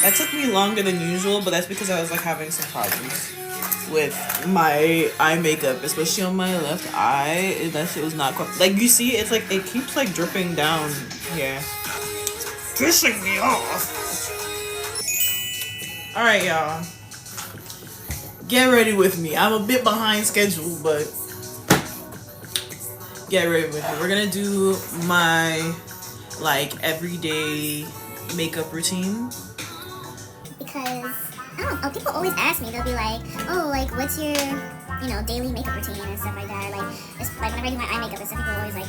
That took me longer than usual, but that's because I was like having some problems with my eye makeup, especially on my left eye. That shit was not quite like, you see, it's like it keeps like dripping down here, pissing me off. All right, y'all, get ready with me. I'm a bit behind schedule, but get ready with me. We're gonna do my like everyday makeup routine. Because I don't know, people always ask me, they'll be like, oh, like what's your, you know, daily makeup routine and stuff like that. Like, it's, like whenever I do my eye makeup and stuff, people always like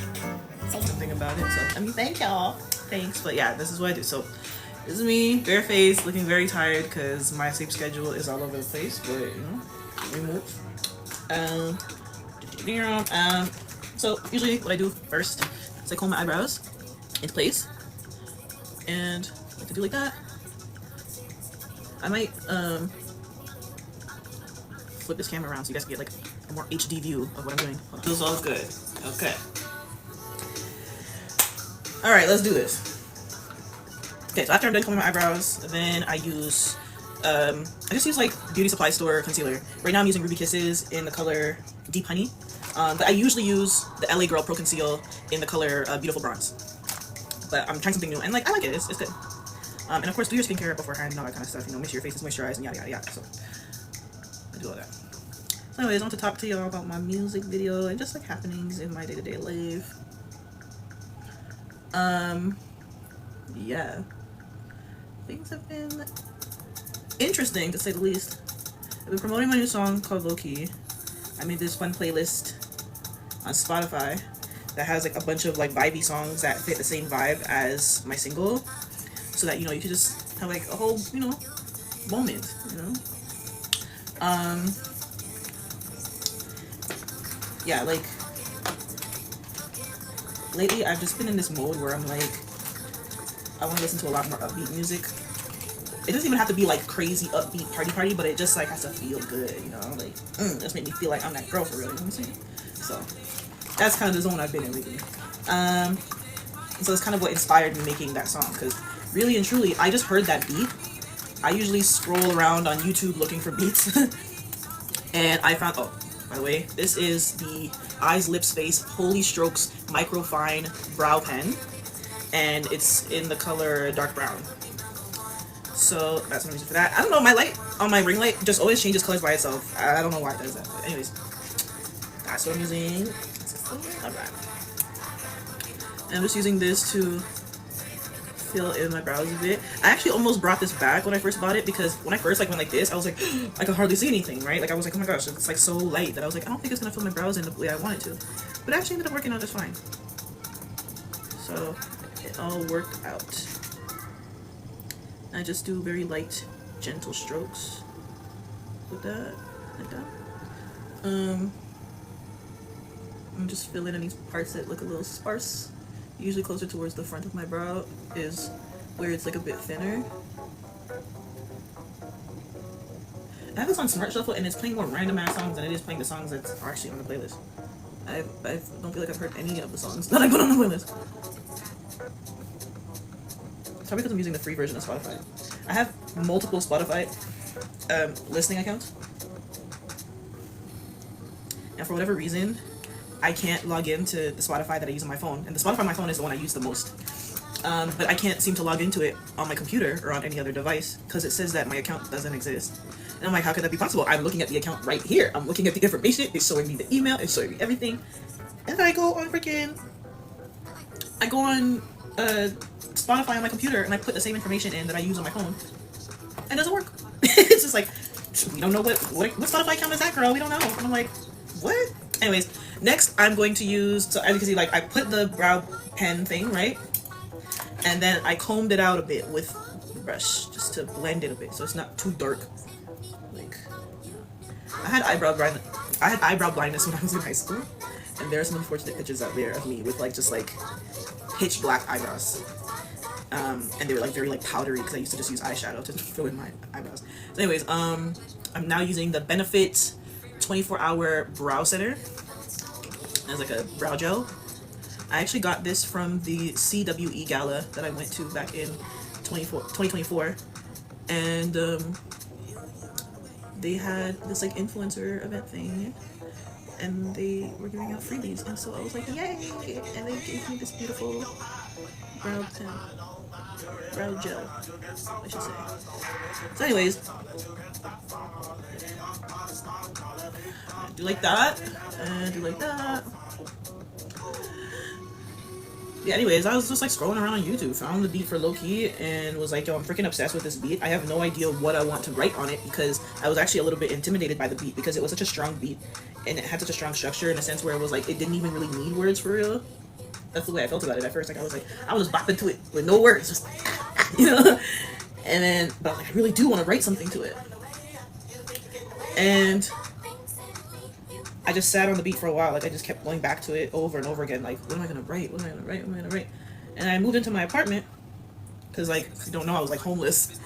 say something about it. So I mean, thank y'all, thanks. But yeah, this is what I do. So this is me, bare face, looking very tired because my sleep schedule is all over the place. But you know, we move. So usually what I do first is I comb my eyebrows into place, and I like to do like that. I might flip this camera around so you guys can get like a more HD view of what I'm doing. Feels all good. Okay. All right, let's do this. Okay, so after I'm done combing my eyebrows, then I use I just use like beauty supply store concealer. Right now I'm using Ruby Kisses in the color Deep Honey, but I usually use the LA Girl Pro Conceal in the color Beautiful Bronze. But I'm trying something new, and like I like it. It's good. And of course, do your skincare beforehand and all that kind of stuff. You know, make sure your face is moisturized and yada yada yada. So I do all that. So anyways, I want to talk to y'all about my music video and just like happenings in my day-to-day life. Yeah, things have been interesting to say the least. I've been promoting my new song called Low Key. I made this fun playlist on Spotify that has like a bunch of like vibey songs that fit the same vibe as my single, so that, you know, you could just have like a whole, you know, moment, you know. Yeah, like lately I've just been in this mode where I'm like, I want to listen to a lot more upbeat music. It doesn't even have to be like crazy upbeat party, but it just like has to feel good, you know, like just make me feel like I'm that girl for real, you know what I'm saying? So that's kind of the zone I've been in lately. So it's kind of what inspired me making that song, because really and truly, I just heard that beat. I usually scroll around on YouTube looking for beats, and I found, oh, by the way, this is the Eyes, Lips, Face Holy Strokes Microfine Brow Pen, and it's in the color dark brown. So that's what I'm using for that. I don't know, my light on my ring light just always changes colors by itself. I don't know why it does that, but anyways, that's what I'm using. Alright. And I'm just using this to fill in my brows a bit. I actually almost brought this back when I first bought it, because when I first like went like this, I was like, I could hardly see anything, right? Like I was like, oh my gosh, it's like so light that I was like, I don't think it's gonna fill my brows in the way I want it to. But it actually ended up working out just fine. So it all worked out. I just do very light, gentle strokes with that, like that. I'm just filling in any parts that look a little sparse. Usually closer towards the front of my brow is where it's like a bit thinner. I have this on Smart Shuffle and it's playing more random ass songs than it is playing the songs that are actually on the playlist. I don't feel like I've heard any of the songs that I put on the playlist. It's probably because I'm using the free version of Spotify. I have multiple Spotify listening accounts, and for whatever reason, I can't log into the Spotify that I use on my phone. And the Spotify on my phone is the one I use the most. But I can't seem to log into it on my computer or on any other device because it says that my account doesn't exist. And I'm like, how could that be possible? I'm looking at the account right here. I'm looking at the information. It's showing me the email. It's showing me everything. And then I go on Spotify on my computer and I put the same information in that I use on my phone. And it doesn't work. It's just like, we don't know what Spotify account is that, girl? We don't know. And I'm like, what? Anyways, next I'm going to use, so as you can see, like I put the brow pen thing, right? And then I combed it out a bit with the brush just to blend it a bit so it's not too dark. Like, I had eyebrow blindness when I was in high school, and there are some unfortunate pictures out there of me with like just like pitch black eyebrows. And they were like very like powdery because I used to just use eyeshadow to fill in my eyebrows. So anyways, I'm now using the Benefit 24-hour brow setter as like a brow gel. I actually got this from the CWE gala that I went to back in 2024. and they had this like influencer event thing, and they were giving out freebies, and so I was like, yay! And they gave me this beautiful brow tint, brow gel, I should say. So anyways, do like that, and do like that. Yeah, anyways, I was just like scrolling around on YouTube, found the beat for Low Key, and was like, yo, I'm freaking obsessed with this beat. I have no idea what I want to write on it, because I was actually a little bit intimidated by the beat, because it was such a strong beat, and it had such a strong structure in a sense where it was like, it didn't even really need words for real. That's the way I felt about it at first. Like, I was just bopping to it with no words, just, you know? And then, but I was like, I really do want to write something to it. And I just sat on the beat for a while. Like, I just kept going back to it over and over again. Like, what am I gonna write? What am I gonna write? What am I gonna write? And I moved into my apartment because, like, if you don't know, I was like homeless.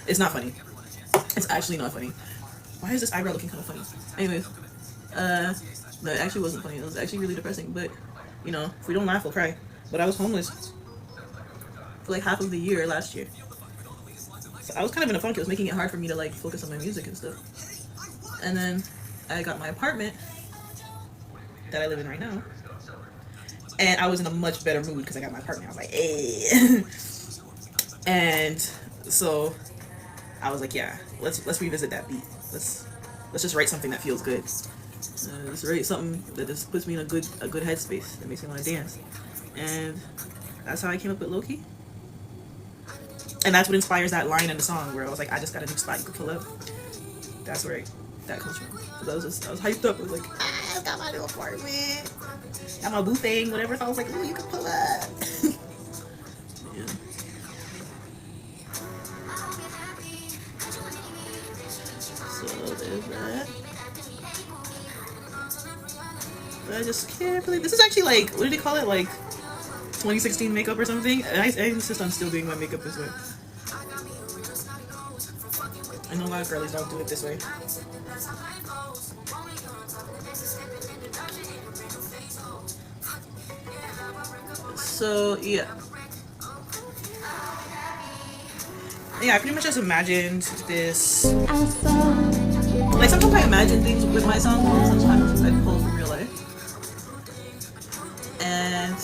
It's not funny. It's actually not funny. Why is this eyebrow looking kind of funny? Anyways, no, it actually wasn't funny. It was actually really depressing. But you know, if we don't laugh, we'll cry. But I was homeless for like half of the year last year. So I was kind of in a funk. It was making it hard for me to like focus on my music and stuff. And then I got my apartment that I live in right now, and I was in a much better mood because I got my apartment. I was like, hey. And so I was like, yeah, let's revisit that beat. Let's just write something that feels good. Let's write something that just puts me in a good headspace, that makes me want to dance. And that's how I came up with Low Key. And that's what inspires that line in the song where I was like, I just got a new spot you could pull up. That's where that comes from. Because I was hyped up. I was like, I got my new apartment, got my boo thing, whatever. So I was like, ooh, you can pull up. Yeah. So there's that. But I just can't believe this is actually like, what did they call it? Like 2016 makeup or something? And I insist on still doing my makeup this way. I know a lot of girlies don't do it this way. So yeah, I pretty much just imagined this. Like sometimes I imagine things with my songs, and sometimes I pull from real life. And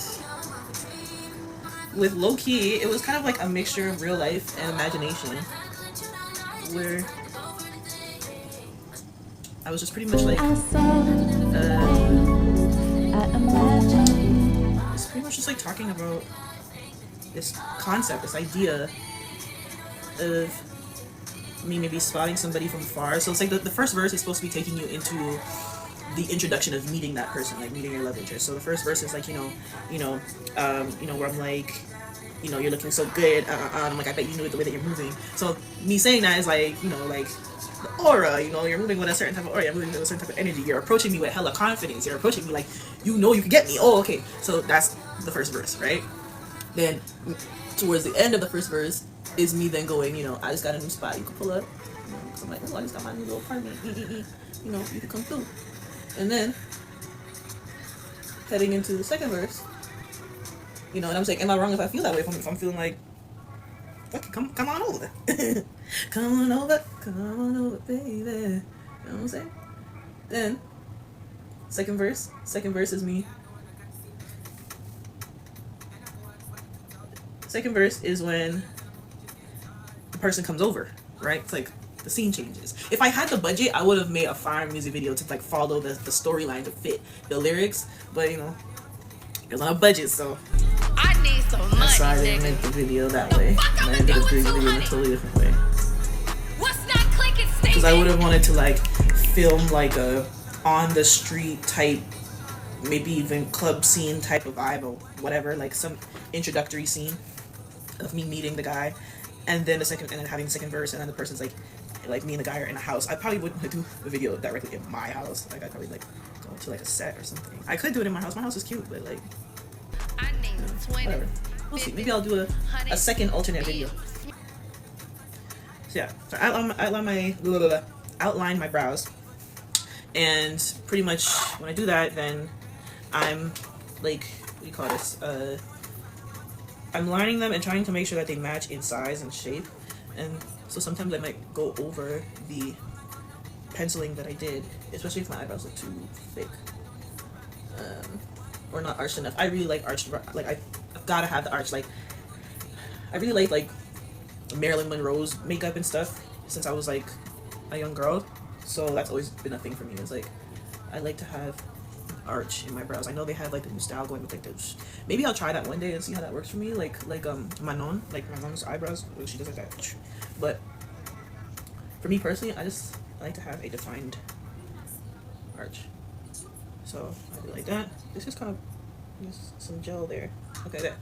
with Low Key, it was kind of like a mixture of real life and imagination, where I was just pretty much like it's pretty much just like talking about this concept, this idea of me maybe spotting somebody from far. So it's like the first verse is supposed to be taking you into the introduction of meeting that person, like meeting your love interest. So the first verse is like, where I'm like, you're looking so good. I'm like, I bet you knew it the way that you're moving. So me saying that is like, like the aura, you're moving with a certain type of aura, you're moving with a certain type of energy. You're approaching me with hella confidence. You're approaching me like, you can get me. Oh, okay. So that's the first verse, right? Then towards the end of the first verse is me then going, I just got a new spot you can pull up. So I'm like, oh, I just got my new little apartment. You can come through. And then heading into the second verse, and I'm saying, am I wrong if I feel that way? If I'm feeling like, okay, come on over. come on over, baby. You know what I'm saying? Then second verse is me. Second verse is when the person comes over, right? It's like the scene changes. If I had the budget, I would have made a fire music video to like follow the storyline to fit the lyrics, but it was on a budget, so I need some money. That's why I didn't make the video that way. I ended up doing the video in a totally different way. What's not clicking? Because I would have wanted to like film like a on the street type, maybe even club scene type of vibe or whatever, like some introductory scene of me meeting the guy, and then having the second verse, and then the person's like me and the guy are in a house. I probably wouldn't do the video directly in my house. Like I'd probably like go to like a set or something. I could do it in my house. My house is cute, but like I need 20. whatever. We'll see. Maybe I'll do a second alternate video. So yeah, so I outline my brows, and pretty much when I do that, then I'm like, what do you call this? I'm lining them and trying to make sure that they match in size and shape, and so sometimes I might go over the penciling that I did, especially if my eyebrows look too thick, or not arched enough. I really like arched, like I've gotta have the arch. Like I really like Marilyn Monroe's makeup and stuff since I was like a young girl, so that's always been a thing for me. It's like I like to have arch in my brows. I know they have like a new style going with like those. Maybe I'll try that one day and see how that works for me. Like Manon's eyebrows. She does like that. But for me personally, I like to have a defined arch. So I do like that. This is kind of just some gel there. Okay, there.